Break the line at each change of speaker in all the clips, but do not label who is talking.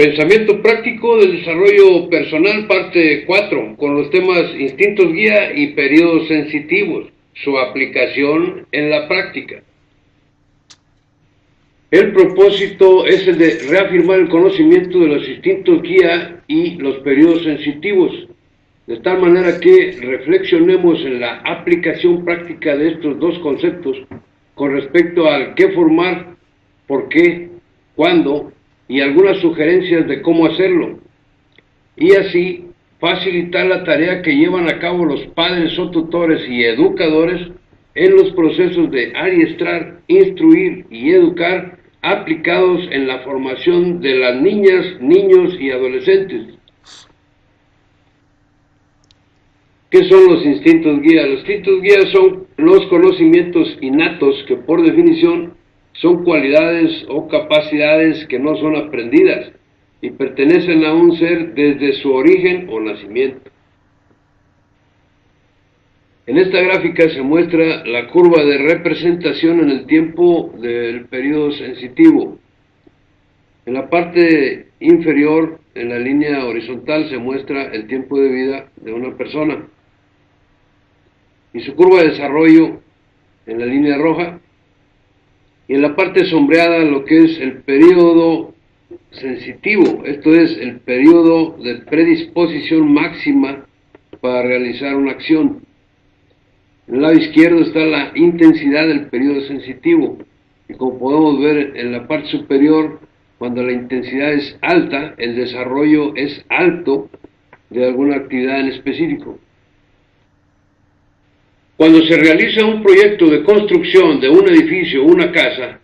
Pensamiento práctico del desarrollo personal, parte 4, con los temas instintos guía y periodos sensitivos, su aplicación en la práctica. El propósito es el de reafirmar el conocimiento de los instintos guía y los periodos sensitivos, de tal manera que reflexionemos en la aplicación práctica de estos dos conceptos con respecto al qué formar, por qué, cuándo, y algunas sugerencias de cómo hacerlo, y así facilitar la tarea que llevan a cabo los padres o tutores y educadores en los procesos de adiestrar, instruir y educar aplicados en la formación de las niñas, niños y adolescentes. ¿Qué son los instintos guía? Los instintos guía son los conocimientos innatos que por definición son cualidades o capacidades que no son aprendidas y pertenecen a un ser desde su origen o nacimiento. En esta gráfica se muestra la curva de representación en el tiempo del periodo sensitivo. En la parte inferior, en la línea horizontal, se muestra el tiempo de vida de una persona y su curva de desarrollo en la línea roja, y en la parte sombreada lo que es el periodo sensitivo, esto es el periodo de predisposición máxima para realizar una acción. En el lado izquierdo está la intensidad del periodo sensitivo, y como podemos ver en la parte superior, cuando la intensidad es alta, el desarrollo es alto de alguna actividad en específico. Cuando se realiza un proyecto de construcción de un edificio o una casa,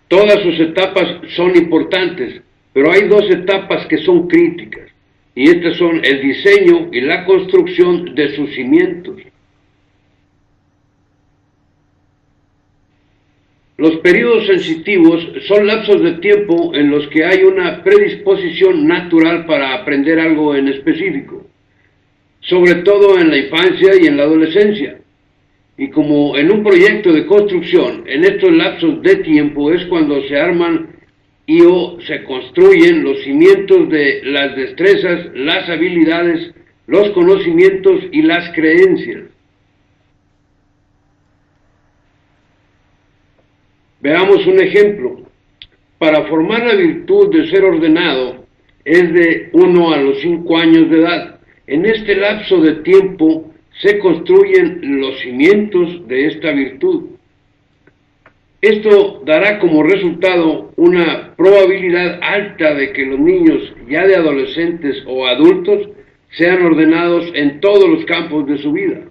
todas sus etapas son importantes, pero hay dos etapas que son críticas, y estas son el diseño y la construcción de sus cimientos. Los periodos sensitivos son lapsos de tiempo en los que hay una predisposición natural para aprender algo en específico, sobre todo en la infancia y en la adolescencia. Y como en un proyecto de construcción, en estos lapsos de tiempo es cuando se arman y o se construyen los cimientos de las destrezas, las habilidades, los conocimientos y las creencias. Veamos un ejemplo. Para formar la virtud de ser ordenado es de 1 a los 5 años de edad. En este lapso de tiempo se construyen los cimientos de esta virtud. Esto dará como resultado una probabilidad alta de que los niños, ya de adolescentes o adultos, sean ordenados en todos los campos de su vida.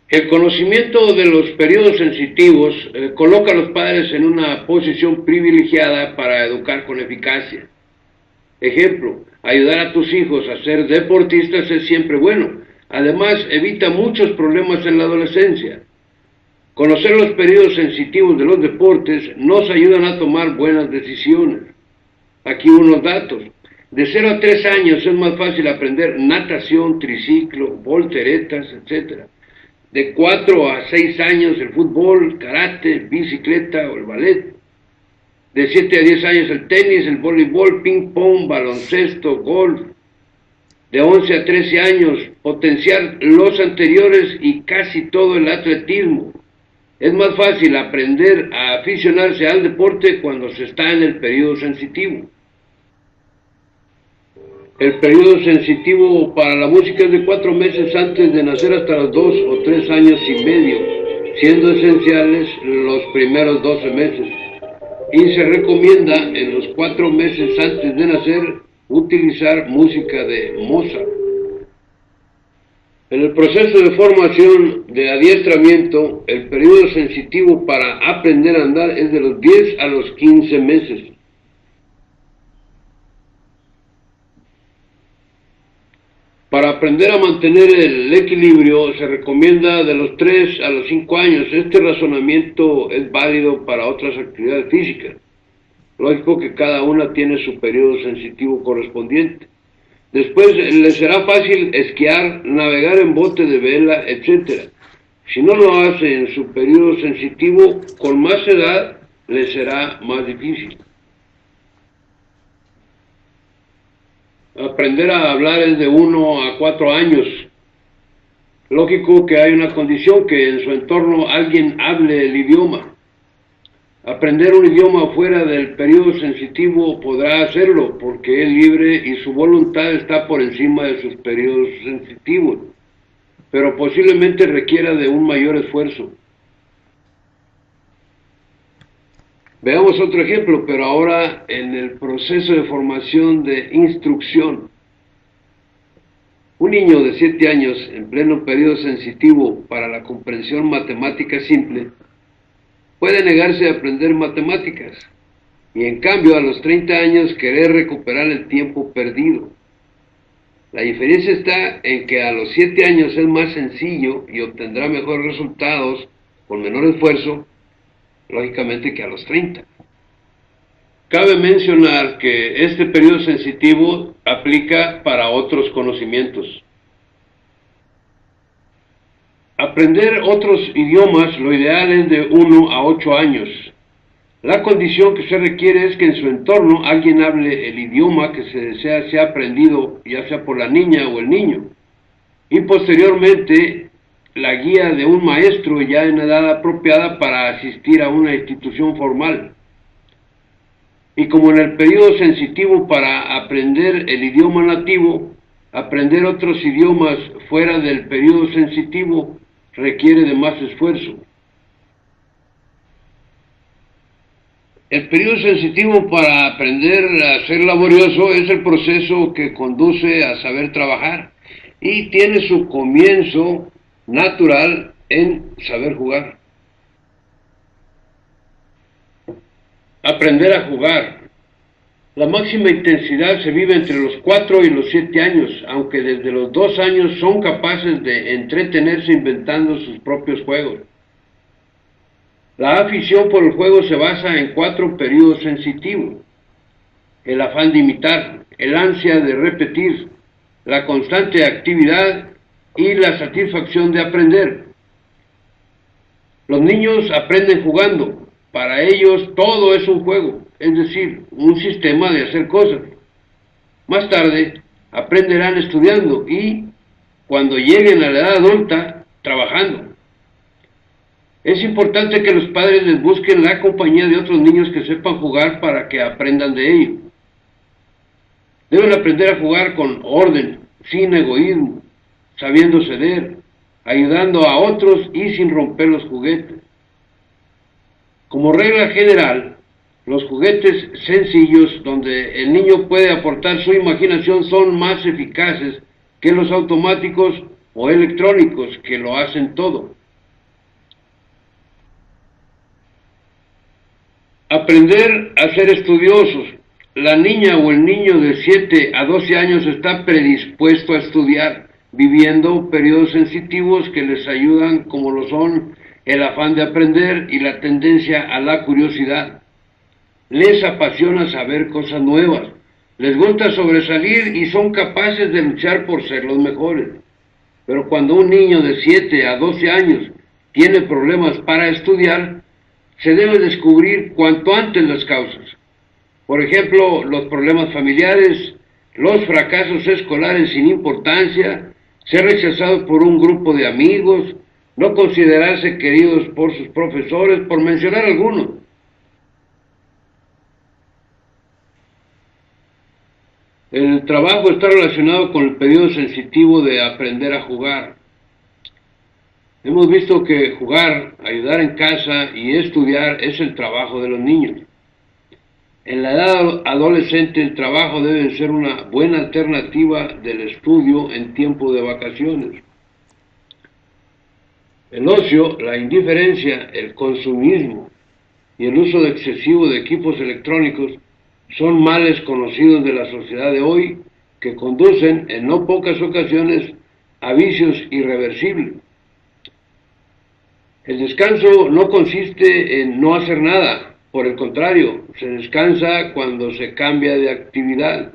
El conocimiento de los periodos sensitivos coloca a los padres en una posición privilegiada para educar con eficacia. Ejemplo, ayudar a tus hijos a ser deportistas es siempre bueno. Además, evita muchos problemas en la adolescencia. Conocer los periodos sensitivos de los deportes nos ayudan a tomar buenas decisiones. Aquí unos datos. De 0 a 3 años es más fácil aprender natación, triciclo, volteretas, etc. De 4 a 6 años el fútbol, karate, bicicleta o el ballet. De 7 a 10 años el tenis, el voleibol, ping pong, baloncesto, golf. De 11 a 13 años potenciar los anteriores y casi todo el atletismo. Es más fácil aprender a aficionarse al deporte cuando se está en el periodo sensitivo. El periodo sensitivo para la música es de 4 meses antes de nacer hasta los 2 o 3 años y medio, siendo esenciales los primeros 12 meses. Y se recomienda en los 4 meses antes de nacer utilizar música de Mozart. En el proceso de formación de adiestramiento, el periodo sensitivo para aprender a andar es de los 10 a los 15 meses. Para aprender a mantener el equilibrio se recomienda de los 3 a los 5 años. Este razonamiento es válido para otras actividades físicas. Lógico que cada una tiene su periodo sensitivo correspondiente. Después les será fácil esquiar, navegar en bote de vela, etc. Si no lo hace en su periodo sensitivo, con más edad les será más difícil. Aprender a hablar es de 1 a 4 años. Lógico que hay una condición, que en su entorno alguien hable el idioma. Aprender un idioma fuera del periodo sensitivo podrá hacerlo, porque es libre y su voluntad está por encima de sus periodos sensitivos, pero posiblemente requiera de un mayor esfuerzo. Veamos otro ejemplo, pero ahora en el proceso de formación de instrucción. Un niño de 7 años en pleno periodo sensitivo para la comprensión matemática simple puede negarse a aprender matemáticas y en cambio a los 30 años querer recuperar el tiempo perdido. La diferencia está en que a los 7 años es más sencillo y obtendrá mejores resultados con menor esfuerzo, lógicamente, que a los 30. Cabe mencionar que este periodo sensitivo aplica para otros conocimientos. Aprender otros idiomas, lo ideal es de 1 a 8 años. La condición que se requiere es que en su entorno alguien hable el idioma que se desea sea aprendido, ya sea por la niña o el niño. Y posteriormente, la guía de un maestro ya en edad apropiada para asistir a una institución formal. Y como en el periodo sensitivo para aprender el idioma nativo, aprender otros idiomas fuera del periodo sensitivo requiere de más esfuerzo. El periodo sensitivo para aprender a ser laborioso es el proceso que conduce a saber trabajar y tiene su comienzo natural en saber jugar. Aprender a jugar. La máxima intensidad se vive entre los 4 y los 7 años, aunque desde los 2 años son capaces de entretenerse inventando sus propios juegos. La afición por el juego se basa en 4 periodos sensitivos: el afán de imitar, el ansia de repetir, la constante actividad y la satisfacción de aprender. Los niños aprenden jugando. Para ellos todo es un juego, es decir, un sistema de hacer cosas. Más tarde aprenderán estudiando y, cuando lleguen a la edad adulta, trabajando. Es importante que los padres les busquen la compañía de otros niños que sepan jugar para que aprendan de ello. Deben aprender a jugar con orden, sin egoísmo, sabiendo ceder, ayudando a otros y sin romper los juguetes. Como regla general, los juguetes sencillos donde el niño puede aportar su imaginación son más eficaces que los automáticos o electrónicos que lo hacen todo. Aprender a ser estudiosos. La niña o el niño de 7 a 12 años está predispuesto a estudiar, viviendo periodos sensitivos que les ayudan, como lo son el afán de aprender y la tendencia a la curiosidad. Les apasiona saber cosas nuevas, les gusta sobresalir y son capaces de luchar por ser los mejores. Pero cuando un niño de 7 a 12 años tiene problemas para estudiar, se debe descubrir cuanto antes las causas. Por ejemplo, los problemas familiares, los fracasos escolares sin importancia, ser rechazados por un grupo de amigos, no considerarse queridos por sus profesores, por mencionar algunos. El trabajo está relacionado con el periodo sensitivo de aprender a jugar. Hemos visto que jugar, ayudar en casa y estudiar es el trabajo de los niños. En la edad adolescente el trabajo debe ser una buena alternativa del estudio en tiempo de vacaciones. El ocio, la indiferencia, el consumismo y el uso excesivo de equipos electrónicos son males conocidos de la sociedad de hoy que conducen en no pocas ocasiones a vicios irreversibles. El descanso no consiste en no hacer nada, por el contrario, se descansa cuando se cambia de actividad.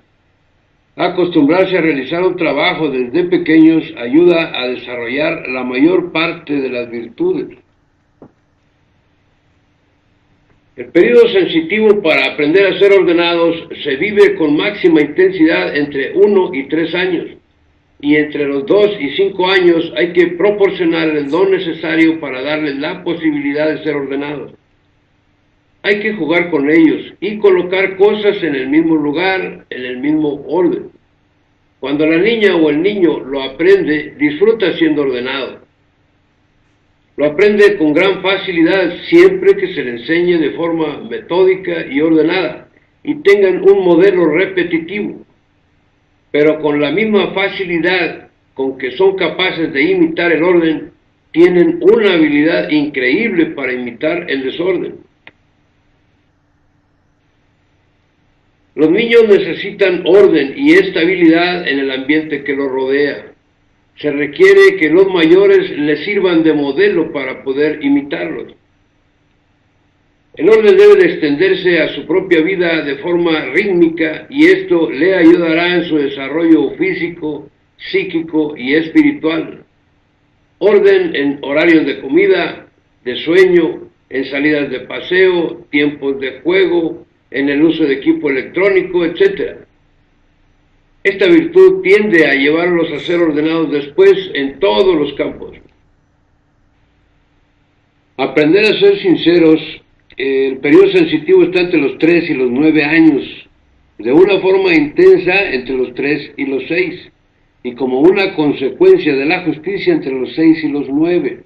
Acostumbrarse a realizar un trabajo desde pequeños ayuda a desarrollar la mayor parte de las virtudes. El periodo sensitivo para aprender a ser ordenados se vive con máxima intensidad entre 1 y 3 años, y entre los 2 y 5 años hay que proporcionar el don necesario para darles la posibilidad de ser ordenados. Hay que jugar con ellos y colocar cosas en el mismo lugar, en el mismo orden. Cuando la niña o el niño lo aprende, disfruta siendo ordenado. Lo aprende con gran facilidad siempre que se le enseñe de forma metódica y ordenada y tengan un modelo repetitivo. Pero con la misma facilidad con que son capaces de imitar el orden, tienen una habilidad increíble para imitar el desorden. Los niños necesitan orden y estabilidad en el ambiente que los rodea. Se requiere que los mayores les sirvan de modelo para poder imitarlos. El orden debe de extenderse a su propia vida de forma rítmica y esto le ayudará en su desarrollo físico, psíquico y espiritual. Orden en horarios de comida, de sueño, en salidas de paseo, tiempos de juego, en el uso de equipo electrónico, etc. Esta virtud tiende a llevarlos a ser ordenados después en todos los campos. Aprender a ser sinceros. El periodo sensitivo está entre los 3 y los 9 años, de una forma intensa entre los 3 y los 6, y como una consecuencia de la justicia entre los 6 y los 9.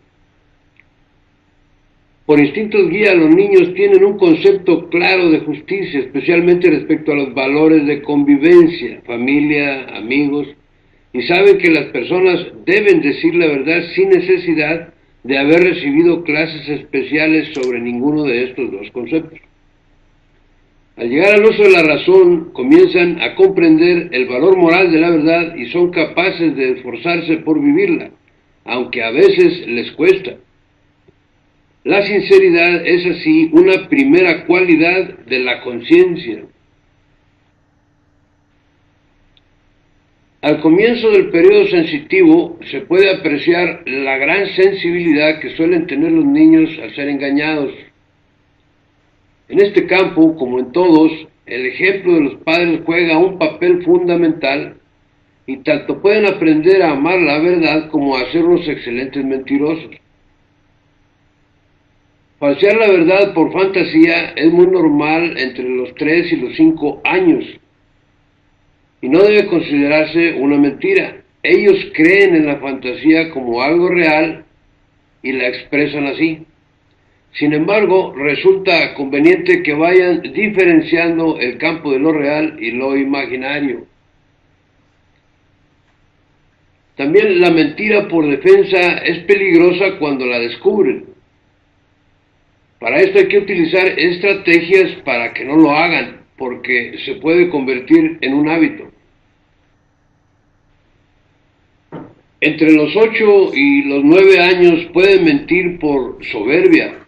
Por instintos guía, los niños tienen un concepto claro de justicia, especialmente respecto a los valores de convivencia, familia, amigos, y saben que las personas deben decir la verdad sin necesidad de haber recibido clases especiales sobre ninguno de estos dos conceptos. Al llegar al uso de la razón, comienzan a comprender el valor moral de la verdad y son capaces de esforzarse por vivirla, aunque a veces les cuesta. La sinceridad es así una primera cualidad de la conciencia. Al comienzo del periodo sensitivo se puede apreciar la gran sensibilidad que suelen tener los niños al ser engañados. En este campo, como en todos, el ejemplo de los padres juega un papel fundamental y tanto pueden aprender a amar la verdad como a ser unos excelentes mentirosos. Falsear la verdad por fantasía es muy normal entre los 3 y los 5 años. Y no debe considerarse una mentira. Ellos creen en la fantasía como algo real y la expresan así. Sin embargo, resulta conveniente que vayan diferenciando el campo de lo real y lo imaginario. También la mentira por defensa es peligrosa cuando la descubren. Para esto hay que utilizar estrategias para que no lo hagan, porque se puede convertir en un hábito. Entre los 8 y los 9 años pueden mentir por soberbia.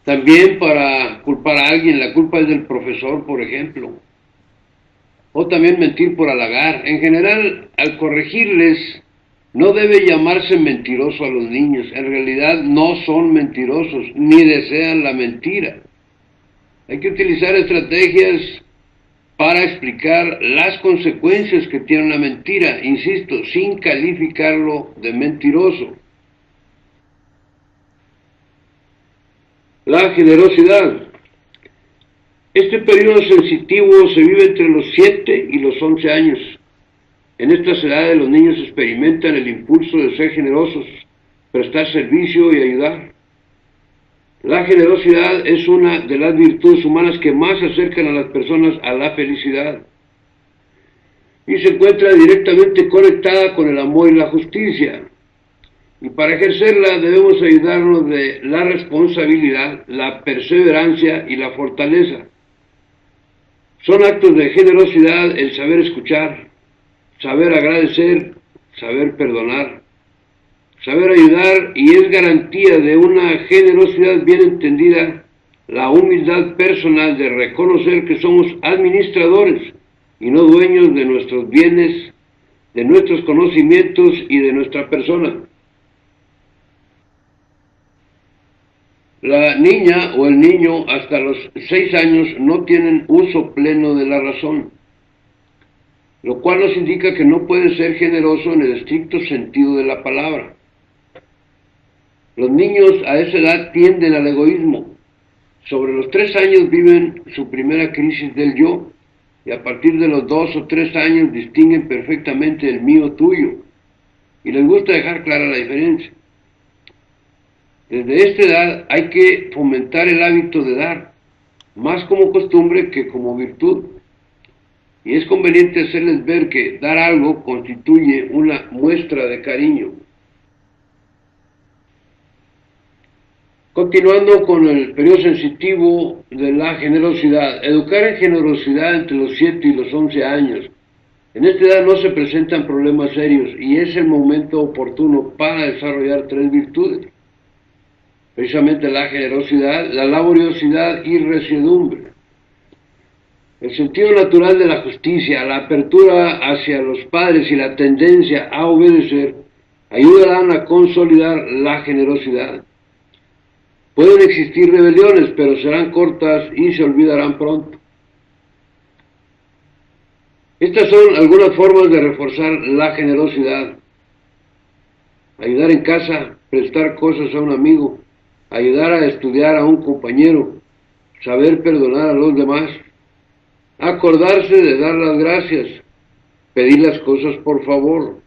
También para culpar a alguien, la culpa es del profesor, por ejemplo. O también mentir por halagar. En general, al corregirles, no debe llamarse mentiroso a los niños. En realidad no son mentirosos, ni desean la mentira. Hay que utilizar estrategias para explicar las consecuencias que tiene una mentira, insisto, sin calificarlo de mentiroso. La generosidad. Este periodo sensitivo se vive entre los 7 y los 11 años. En estas edades los niños experimentan el impulso de ser generosos, prestar servicio y ayudar. La generosidad es una de las virtudes humanas que más acercan a las personas a la felicidad y se encuentra directamente conectada con el amor y la justicia. Y para ejercerla debemos ayudarnos de la responsabilidad, la perseverancia y la fortaleza. Son actos de generosidad el saber escuchar, saber agradecer, saber perdonar, saber ayudar, y es garantía de una generosidad bien entendida la humildad personal de reconocer que somos administradores y no dueños de nuestros bienes, de nuestros conocimientos y de nuestra persona. La niña o el niño hasta los 6 años no tienen uso pleno de la razón, lo cual nos indica que no puede ser generoso en el estricto sentido de la palabra. Los niños a esa edad tienden al egoísmo. Sobre los 3 años viven su primera crisis del yo, y a partir de los 2 o 3 años distinguen perfectamente el mío tuyo, y les gusta dejar clara la diferencia. Desde esta edad hay que fomentar el hábito de dar, más como costumbre que como virtud, y es conveniente hacerles ver que dar algo constituye una muestra de cariño. Continuando con el periodo sensitivo de la generosidad, educar en generosidad entre los 7 y los 11 años. En esta edad no se presentan problemas serios y es el momento oportuno para desarrollar 3 virtudes, precisamente la generosidad, la laboriosidad y resiedumbre. El sentido natural de la justicia, la apertura hacia los padres y la tendencia a obedecer ayudarán a consolidar la generosidad. Pueden existir rebeliones, pero serán cortas y se olvidarán pronto. Estas son algunas formas de reforzar la generosidad. Ayudar en casa, prestar cosas a un amigo, ayudar a estudiar a un compañero, saber perdonar a los demás, acordarse de dar las gracias, pedir las cosas por favor,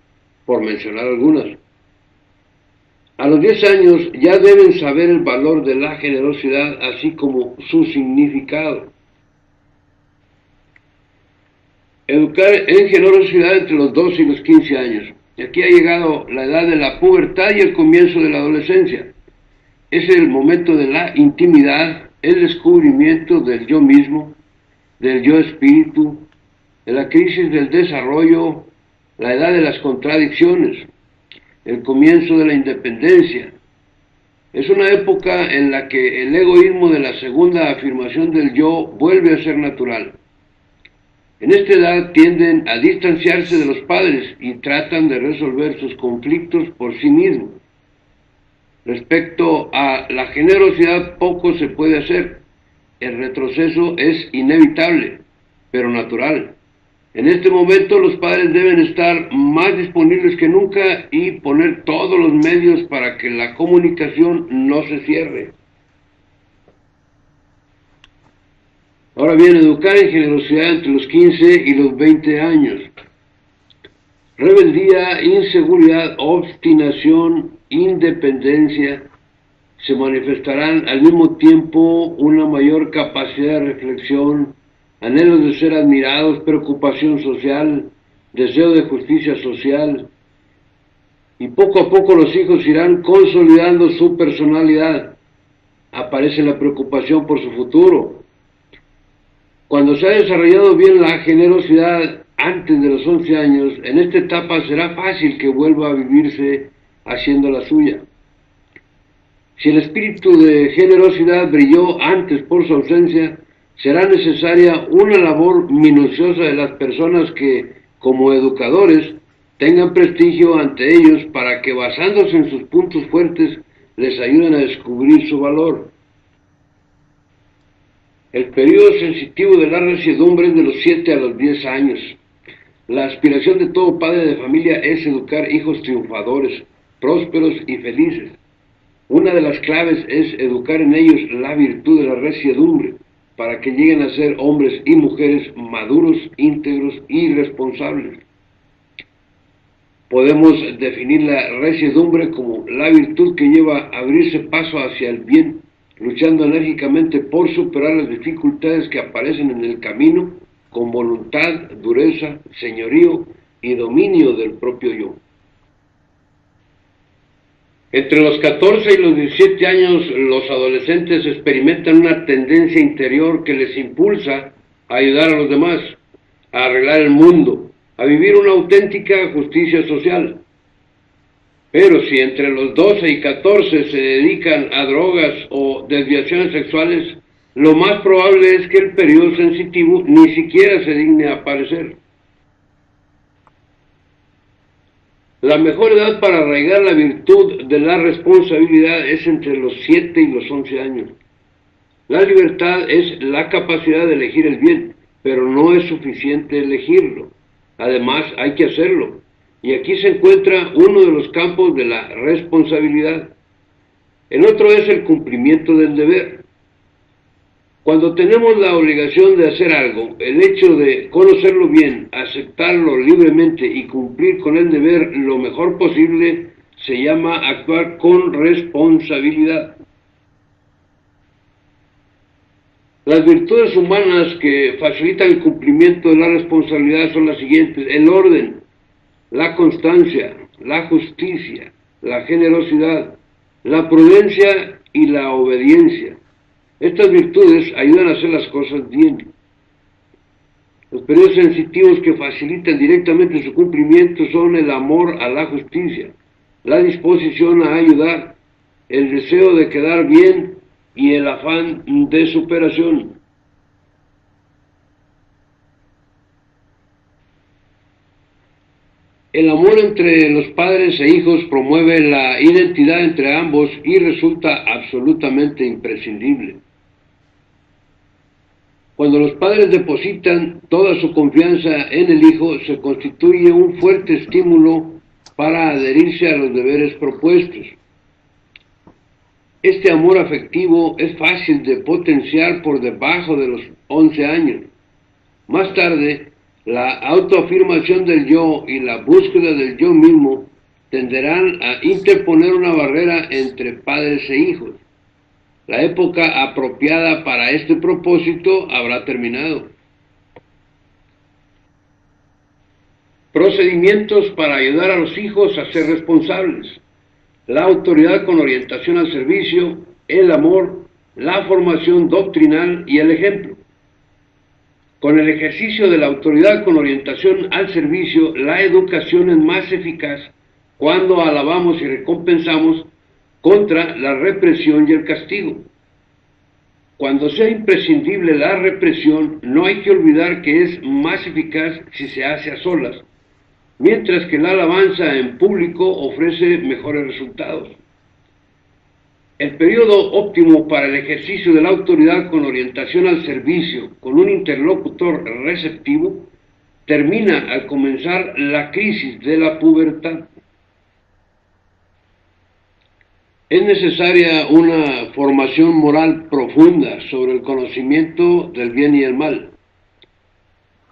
por mencionar algunas. A los 10 años ya deben saber el valor de la generosidad, así como su significado. Educar en generosidad entre los 12 y los 15 años. Y aquí ha llegado la edad de la pubertad y el comienzo de la adolescencia. Es el momento de la intimidad, el descubrimiento del yo mismo, del yo espíritu, de la crisis del desarrollo, la edad de las contradicciones, el comienzo de la independencia. Es una época en la que el egoísmo de la segunda afirmación del yo vuelve a ser natural. En esta edad tienden a distanciarse de los padres y tratan de resolver sus conflictos por sí mismos. Respecto a la generosidad, poco se puede hacer. El retroceso es inevitable, pero natural. En este momento los padres deben estar más disponibles que nunca y poner todos los medios para que la comunicación no se cierre. Ahora bien, educar en generosidad entre los 15 y los 20 años. Rebeldía, inseguridad, obstinación, independencia, se manifestarán al mismo tiempo una mayor capacidad de reflexión, anhelos de ser admirados, preocupación social, deseo de justicia social, y poco a poco los hijos irán consolidando su personalidad. Aparece la preocupación por su futuro. Cuando se ha desarrollado bien la generosidad antes de los 11 años, en esta etapa será fácil que vuelva a vivirse haciendo la suya. Si el espíritu de generosidad brilló antes por su ausencia, será necesaria una labor minuciosa de las personas que, como educadores, tengan prestigio ante ellos para que, basándose en sus puntos fuertes, les ayuden a descubrir su valor. El periodo sensitivo de la resiedumbre es de los 7 a los 10 años. La aspiración de todo padre de familia es educar hijos triunfadores, prósperos y felices. Una de las claves es educar en ellos la virtud de la resiedumbre, para que lleguen a ser hombres y mujeres maduros, íntegros y responsables. Podemos definir la resiedumbre como la virtud que lleva a abrirse paso hacia el bien, luchando enérgicamente por superar las dificultades que aparecen en el camino, con voluntad, dureza, señorío y dominio del propio yo. Entre los 14 y los 17 años, los adolescentes experimentan una tendencia interior que les impulsa a ayudar a los demás, a arreglar el mundo, a vivir una auténtica justicia social. Pero si entre los 12 y 14 se dedican a drogas o desviaciones sexuales, lo más probable es que el periodo sensitivo ni siquiera se digne a aparecer. La mejor edad para arraigar la virtud de la responsabilidad es entre los 7 y los 11 años. La libertad es la capacidad de elegir el bien, pero no es suficiente elegirlo. Además, hay que hacerlo. Y aquí se encuentra uno de los campos de la responsabilidad. El otro es el cumplimiento del deber. Cuando tenemos la obligación de hacer algo, el hecho de conocerlo bien, aceptarlo libremente y cumplir con el deber lo mejor posible se llama actuar con responsabilidad. Las virtudes humanas que facilitan el cumplimiento de la responsabilidad son las siguientes: el orden, la constancia, la justicia, la generosidad, la prudencia y la obediencia. Estas virtudes ayudan a hacer las cosas bien. Los periodos sensitivos que facilitan directamente su cumplimiento son el amor a la justicia, la disposición a ayudar, el deseo de quedar bien y el afán de superación. El amor entre los padres e hijos promueve la identidad entre ambos y resulta absolutamente imprescindible. Cuando los padres depositan toda su confianza en el hijo, se constituye un fuerte estímulo para adherirse a los deberes propuestos. Este amor afectivo es fácil de potenciar por debajo de los 11 años. Más tarde, la autoafirmación del yo y la búsqueda del yo mismo tenderán a interponer una barrera entre padres e hijos. La época apropiada para este propósito habrá terminado. Procedimientos para ayudar a los hijos a ser responsables. La autoridad con orientación al servicio, el amor, la formación doctrinal y el ejemplo. Con el ejercicio de la autoridad con orientación al servicio, la educación es más eficaz cuando alabamos y recompensamos contra la represión y el castigo. Cuando sea imprescindible la represión, no hay que olvidar que es más eficaz si se hace a solas, mientras que la alabanza en público ofrece mejores resultados. El periodo óptimo para el ejercicio de la autoridad con orientación al servicio con un interlocutor receptivo termina al comenzar la crisis de la pubertad. Es necesaria una formación moral profunda sobre el conocimiento del bien y el mal.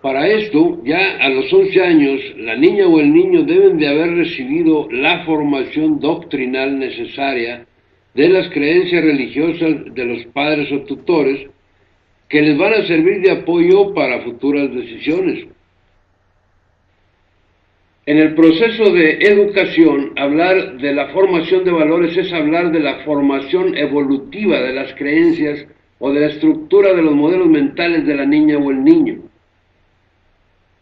Para esto, ya a los 11 años, la niña o el niño deben de haber recibido la formación doctrinal necesaria de las creencias religiosas de los padres o tutores que les van a servir de apoyo para futuras decisiones. En el proceso de educación, hablar de la formación de valores es hablar de la formación evolutiva de las creencias o de la estructura de los modelos mentales de la niña o el niño.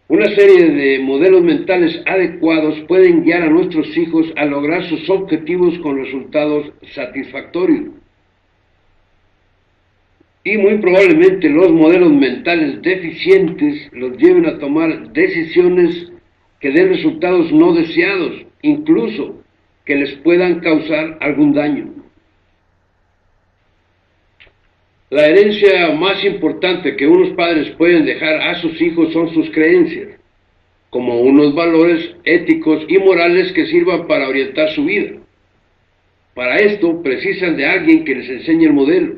Una serie de modelos mentales adecuados pueden guiar a nuestros hijos a lograr sus objetivos con resultados satisfactorios. Y muy probablemente los modelos mentales deficientes los lleven a tomar decisiones que den resultados no deseados, incluso que les puedan causar algún daño. La herencia más importante que unos padres pueden dejar a sus hijos son sus creencias, como unos valores éticos y morales que sirvan para orientar su vida. Para esto precisan de alguien que les enseñe el modelo.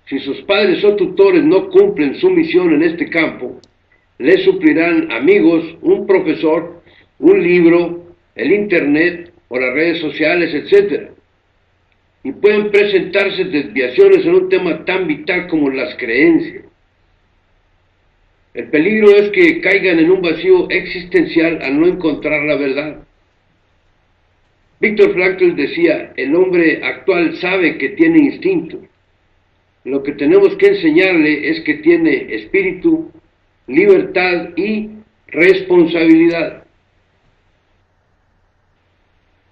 Si sus padres o tutores no cumplen su misión en este campo, les suplirán amigos, un profesor, un libro, el internet o las redes sociales, etc. Y pueden presentarse desviaciones en un tema tan vital como las creencias. El peligro es que caigan en un vacío existencial al no encontrar la verdad. Viktor Frankl decía: el hombre actual sabe que tiene instinto. Lo que tenemos que enseñarle es que tiene espíritu, libertad y responsabilidad.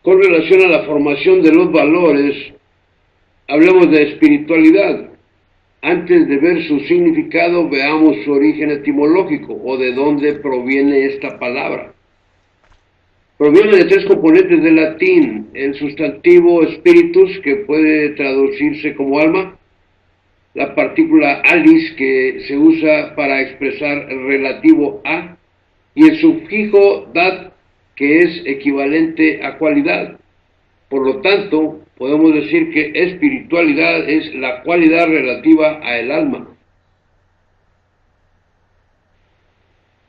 Con relación a la formación de los valores, hablemos de espiritualidad. Antes de ver su significado, veamos su origen etimológico o de dónde proviene esta palabra. Proviene de tres componentes del latín: el sustantivo spiritus, que puede traducirse como alma; la partícula alis, que se usa para expresar relativo a; y el sufijo dat, que es equivalente a cualidad. Por lo tanto, podemos decir que espiritualidad es la cualidad relativa a el alma.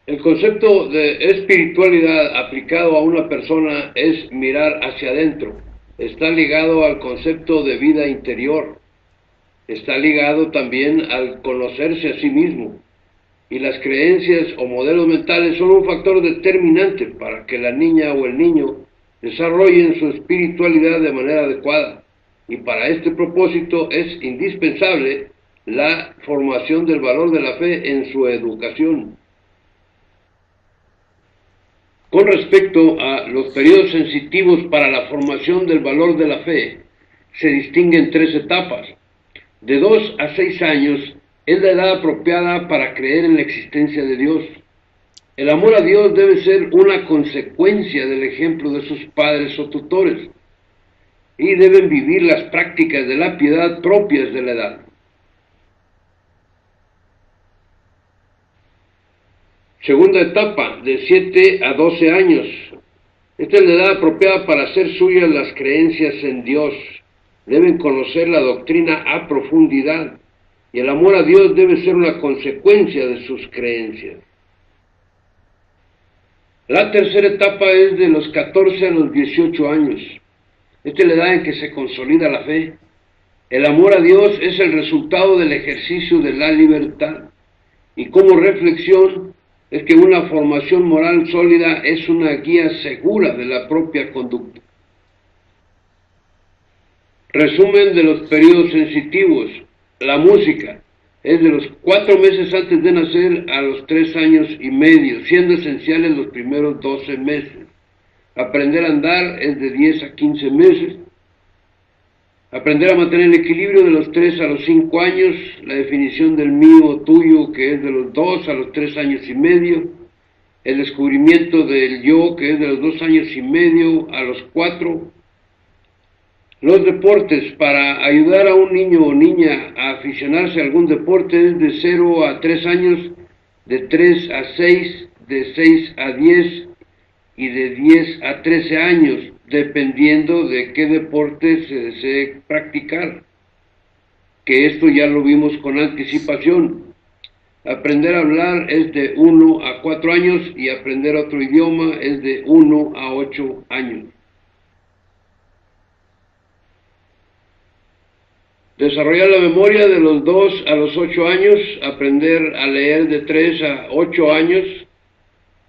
El concepto de espiritualidad aplicado a una persona es mirar hacia adentro. Está ligado al concepto de vida interior. Está ligado también al conocerse a sí mismo. Y las creencias o modelos mentales son un factor determinante para que la niña o el niño desarrollen su espiritualidad de manera adecuada. Y para este propósito es indispensable la formación del valor de la fe en su educación. Con respecto a los periodos sensitivos para la formación del valor de la fe, se distinguen tres etapas. De 2 a 6 años es la edad apropiada para creer en la existencia de Dios. El amor a Dios debe ser una consecuencia del ejemplo de sus padres o tutores, y deben vivir las prácticas de la piedad propias de la edad. Segunda etapa, de 7 a 12 años. Esta es la edad apropiada para hacer suyas las creencias en Dios. Deben conocer la doctrina a profundidad, y el amor a Dios debe ser una consecuencia de sus creencias. La tercera etapa es de los 14 a los 18 años. Esta es la edad en que se consolida la fe. El amor a Dios es el resultado del ejercicio de la libertad, y como reflexión es que una formación moral sólida es una guía segura de la propia conducta. Resumen de los periodos sensitivos. La música es de los 4 meses antes de nacer a los 3 años y medio, siendo esenciales los primeros 12 meses. Aprender a andar es de 10 a 15 meses. Aprender a mantener el equilibrio de los 3 a los 5 años. La definición del mío, tuyo, que es de los 2 a los 3 años y medio. El descubrimiento del yo, que es de los 2 años y medio a los 4. Los deportes. Para ayudar a un niño o niña a aficionarse a algún deporte es de 0 a 3 años, de 3 a 6, de 6 a 10 y de 10 a 13 años, dependiendo de qué deporte se desee practicar, que esto ya lo vimos con anticipación. Aprender a hablar es de 1 a 4 años y aprender otro idioma es de 1 a 8 años. Desarrollar la memoria de los 2 a los 8 años, aprender a leer de 3 a 8 años,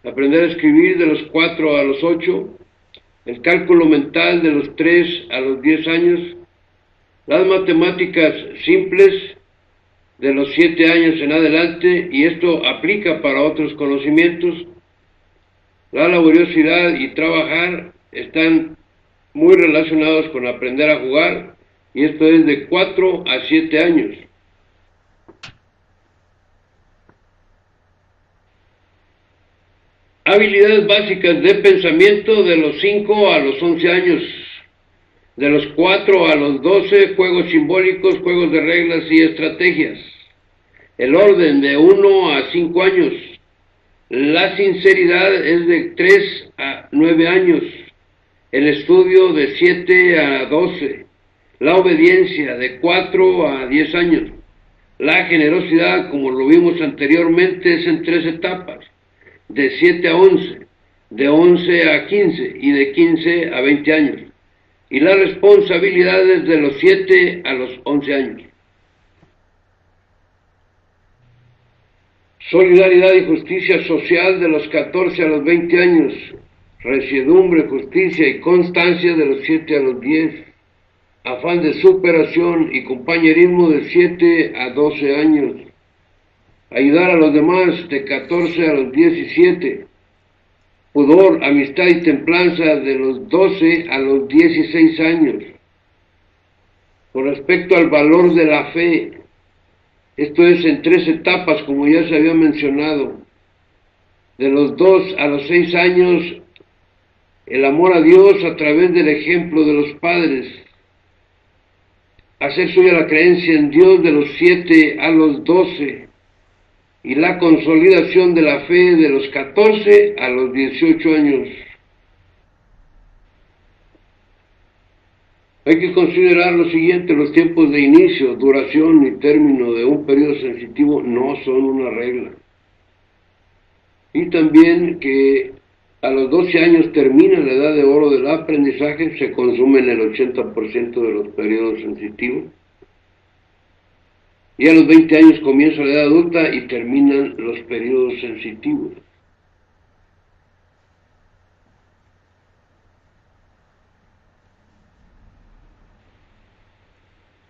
aprender a escribir de los 4 a los 8, el cálculo mental de los 3 a los 10 años, las matemáticas simples de los 7 años en adelante, y esto aplica para otros conocimientos. La laboriosidad y trabajar están muy relacionados con aprender a jugar, y esto es de 4 a 7 años. Habilidades básicas de pensamiento de los 5 a los 11 años. De los 4 a los 12, juegos simbólicos, juegos de reglas y estrategias. El orden de 1 a 5 años. La sinceridad es de 3 a 9 años. El estudio de 7 a 12. La obediencia de 4 a 10 años. La generosidad, como lo vimos anteriormente, es en 3 etapas. De 7 a 11, de 11 a 15 y de 15 a 20 años. Y las responsabilidades de los 7 a los 11 años. Solidaridad y justicia social de los 14 a los 20 años. Resiedumbre, justicia y constancia de los 7 a los 10. Afán de superación y compañerismo de 7 a 12 años. Ayudar a los demás de 14 a los 17. Pudor, amistad y templanza de los 12 a los 16 años. Con respecto al valor de la fe, esto es en 3 etapas, como ya se había mencionado. De los 2 a los 6 años el amor a Dios a través del ejemplo de los padres, hacer suya la creencia en Dios de los 7 a los 12 y la consolidación de la fe de los 14 a los 18 años. Hay que considerar lo siguiente: los tiempos de inicio, duración y término de un periodo sensitivo no son una regla. Y también que a los 12 años termina la edad de oro del aprendizaje, se consumen el 80% de los periodos sensitivos. Y a los 20 años comienza la edad adulta y terminan los periodos sensitivos.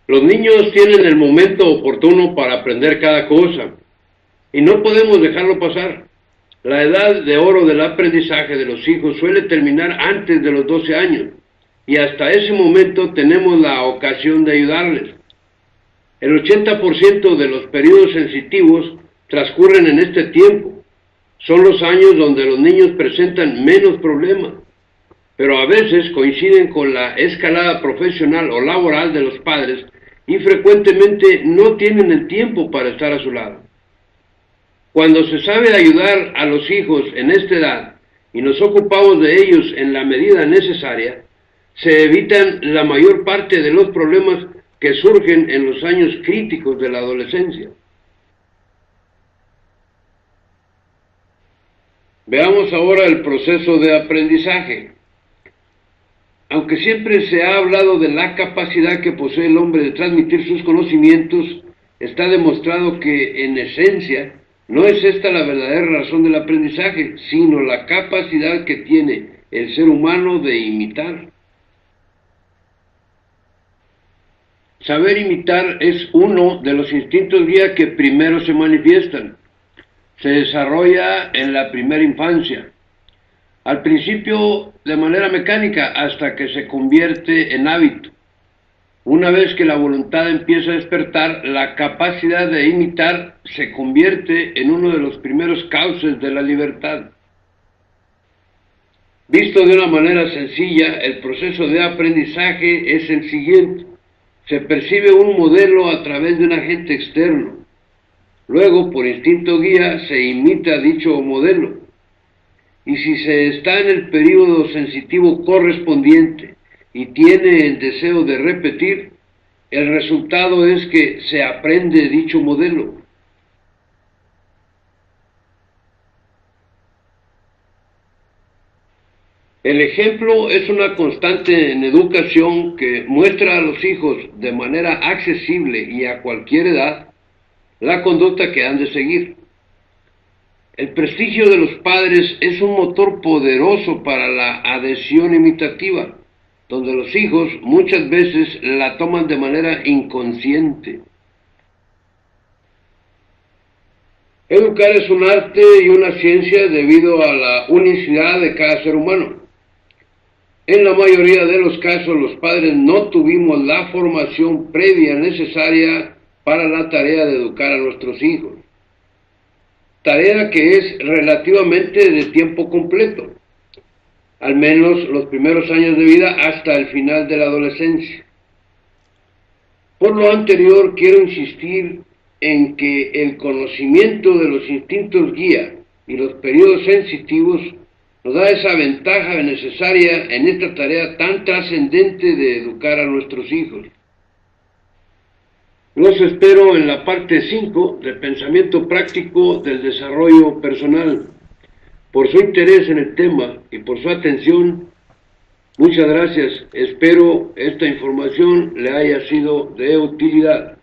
Los niños tienen el momento oportuno para aprender cada cosa y no podemos dejarlo pasar. La edad de oro del aprendizaje de los hijos suele terminar antes de los 12 años y hasta ese momento tenemos la ocasión de ayudarles. El 80% de los periodos sensitivos transcurren en este tiempo. Son los años donde los niños presentan menos problemas, pero a veces coinciden con la escalada profesional o laboral de los padres y frecuentemente no tienen el tiempo para estar a su lado. Cuando se sabe ayudar a los hijos en esta edad y nos ocupamos de ellos en la medida necesaria, se evitan la mayor parte de los problemas que surgen en los años críticos de la adolescencia. Veamos ahora el proceso de aprendizaje. Aunque siempre se ha hablado de la capacidad que posee el hombre de transmitir sus conocimientos, está demostrado que, en esencia, no es esta la verdadera razón del aprendizaje, sino la capacidad que tiene el ser humano de imitar. Saber imitar es uno de los instintos guía que primero se manifiestan. Se desarrolla en la primera infancia. Al principio de manera mecánica hasta que se convierte en hábito. Una vez que la voluntad empieza a despertar, la capacidad de imitar se convierte en uno de los primeros cauces de la libertad. Visto de una manera sencilla, el proceso de aprendizaje es el siguiente. Se percibe un modelo a través de un agente externo. Luego, por instinto guía, se imita dicho modelo. Y si se está en el período sensitivo correspondiente y tiene el deseo de repetir, el resultado es que se aprende dicho modelo. El ejemplo es una constante en educación que muestra a los hijos de manera accesible y a cualquier edad la conducta que han de seguir. El prestigio de los padres es un motor poderoso para la adhesión imitativa, donde los hijos muchas veces la toman de manera inconsciente. Educar es un arte y una ciencia debido a la unicidad de cada ser humano. En la mayoría de los casos, los padres no tuvimos la formación previa necesaria para la tarea de educar a nuestros hijos. Tarea que es relativamente de tiempo completo, al menos los primeros años de vida hasta el final de la adolescencia. Por lo anterior, quiero insistir en que el conocimiento de los instintos guía y los periodos sensitivos nos da esa ventaja necesaria en esta tarea tan trascendente de educar a nuestros hijos. Los espero en la parte 5 del pensamiento práctico del desarrollo personal. Por su interés en el tema y por su atención, muchas gracias. Espero esta información le haya sido de utilidad.